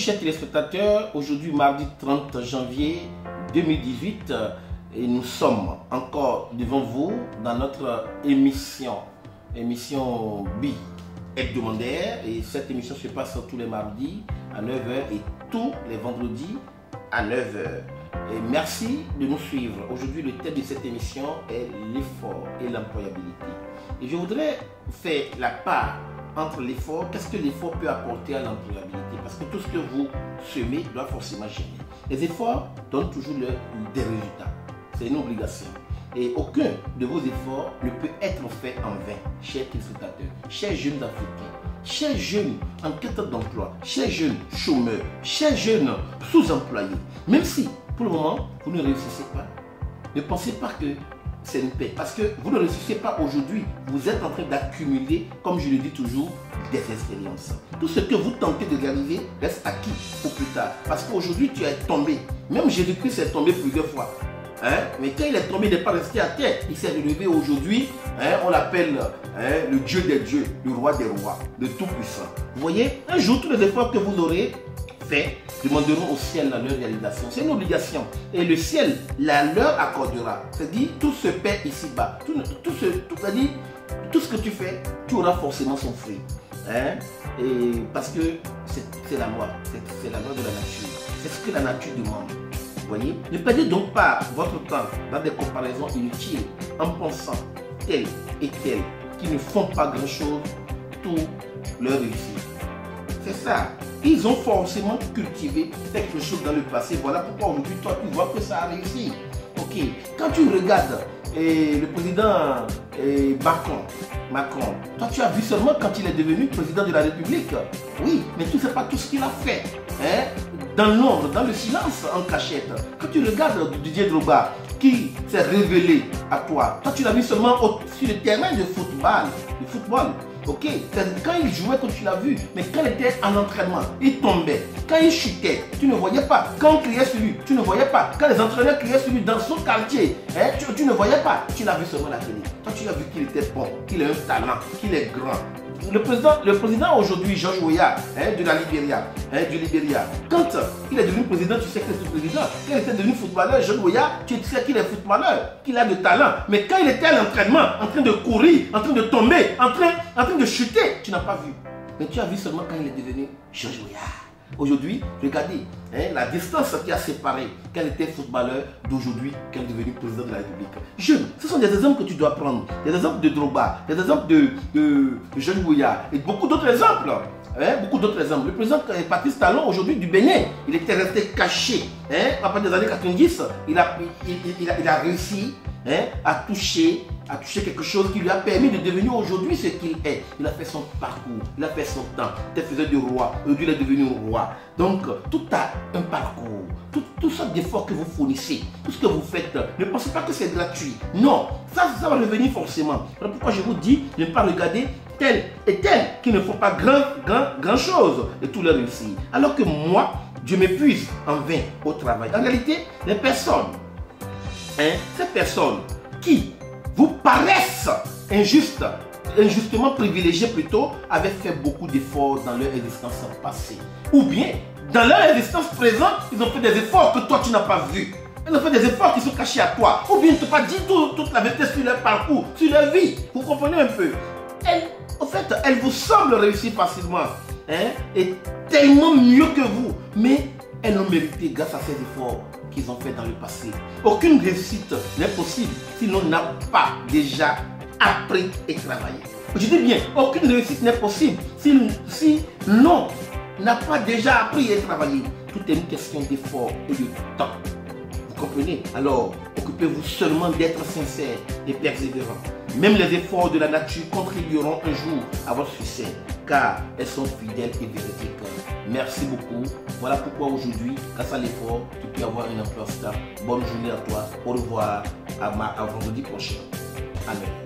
chers téléspectateurs, aujourd'hui mardi 30 janvier 2018 et nous sommes encore devant vous dans notre émission bi hebdomadaire, et cette émission se passe tous les mardis à 9h et tous les vendredis à 9h. Et merci de nous suivre. Aujourd'hui, le thème de cette émission est l'effort et l'employabilité. Et je voudrais faire la part entre l'effort, qu'est-ce que l'effort peut apporter à l'employabilité, parce que tout ce que vous semez doit forcément gérer. Les efforts donnent toujours des résultats, c'est une obligation. Et aucun de vos efforts ne peut être fait en vain, chers téléspectateurs, chers jeunes africains, chers jeunes en quête d'emploi, chers jeunes chômeurs, chers jeunes sous-employés. Même si, pour le moment, vous ne réussissez pas, ne pensez pas que c'est une paix. Parce que vous ne réussissez pas aujourd'hui. Vous êtes en train d'accumuler, comme je le dis toujours, des expériences. Tout ce que vous tentez de réaliser reste acquis pour plus tard. Parce qu'aujourd'hui, tu es tombé. Même Jésus-Christ est tombé plusieurs fois. Mais quand il est tombé, il n'est pas resté à terre. Il s'est relevé aujourd'hui. On l'appelle le Dieu des dieux, le roi des rois, le tout-puissant. Vous voyez, un jour, tous les efforts que vous aurez fait demanderont au ciel la leur réalisation. C'est une obligation. Et le ciel la leur accordera. C'est-à-dire, tout se paie ici-bas. Tout ce que tu fais, tu auras forcément son fruit. Et parce que c'est la loi. C'est la loi de la nature. C'est ce que la nature demande. Vous voyez? Ne perdez donc pas votre temps dans des comparaisons inutiles en pensant tel et tel qui ne font pas grand-chose tout leur réussite. C'est ça. Ils ont forcément cultivé quelque chose dans le passé. Voilà pourquoi aujourd'hui, toi, tu vois que ça a réussi. Ok. Quand tu regardes le président Macron, toi, tu as vu seulement quand il est devenu président de la République. Oui, mais tu ne sais pas tout ce qu'il a fait. Dans l'ombre, dans le silence, en cachette. Quand tu regardes Didier Drogba, qui s'est révélé à toi, toi, tu l'as vu seulement sur le terrain de football. Ok, quand il jouait, quand tu l'as vu, mais quand il était en entraînement, il tombait. Quand il chutait, tu ne voyais pas. Quand on criait sur lui, tu ne voyais pas. Quand les entraîneurs criaient sur lui dans son quartier, tu ne voyais pas. Tu l'as vu seulement à la télé. Toi, tu as vu qu'il était bon, qu'il a un talent, qu'il est grand. Le président aujourd'hui, George Weah, du Libéria, quand il est devenu président, tu sais que c'est président. Quand il était devenu footballeur, George Weah, tu sais qu'il est footballeur, qu'il a de talent. Mais quand il était à l'entraînement, en train de courir, en train de tomber, en train de chuter, tu n'as pas vu. Mais tu as vu seulement quand il est devenu George Weah. Aujourd'hui, regardez la distance qui a séparé quand il était footballeur d'aujourd'hui quand il est devenu président de la République. Jeune, ce sont des exemples que tu dois prendre. Des exemples de Drogba, des exemples de George Weah et beaucoup d'autres exemples. Beaucoup d'autres exemples. Le président Patrice Talon, aujourd'hui du Bénin, il était resté caché. Après des années 90, il a réussi à toucher quelque chose qui lui a permis de devenir aujourd'hui ce qu'il est. Il a fait son parcours, il a fait son temps. Il faisait du roi, aujourd'hui il est devenu roi. Donc tout a un parcours. Tout ça d'efforts que vous fournissez, tout ce que vous faites, ne pensez pas que c'est gratuit. Non, ça va revenir forcément. Alors pourquoi je vous dis de ne pas regarder tel et tel qui ne font pas grand chose et tout leur réussir. Alors que moi, je m'épuise en vain au travail. En réalité, les personnes, ces personnes qui vous paraissent injustement privilégiées plutôt, avaient fait beaucoup d'efforts dans leur existence passée. Ou bien, dans leur existence présente, ils ont fait des efforts que toi tu n'as pas vus. Ils ont fait des efforts qui sont cachés à toi. Ou bien ils ne t'ont pas dit toute la vérité sur leur parcours, sur leur vie. Vous comprenez un peu? En fait, elles vous semblent réussir facilement. Et tellement mieux que vous. Mais elles ont mérité grâce à ces efforts qu'ils ont fait dans le passé. Aucune réussite n'est possible si l'on n'a pas déjà appris et travaillé. Je dis bien, aucune réussite n'est possible si l'on n'a pas déjà appris et travaillé. Tout est une question d'effort et de temps. Vous comprenez? Alors, occupez-vous seulement d'être sincère et persévérant. Même les efforts de la nature contribueront un jour à votre succès, car elles sont fidèles et véridiques. Merci beaucoup. Voilà pourquoi aujourd'hui, grâce à l'effort, tu peux avoir un emploi stable. Bonne journée à toi. Au revoir. À vendredi prochain. Amen.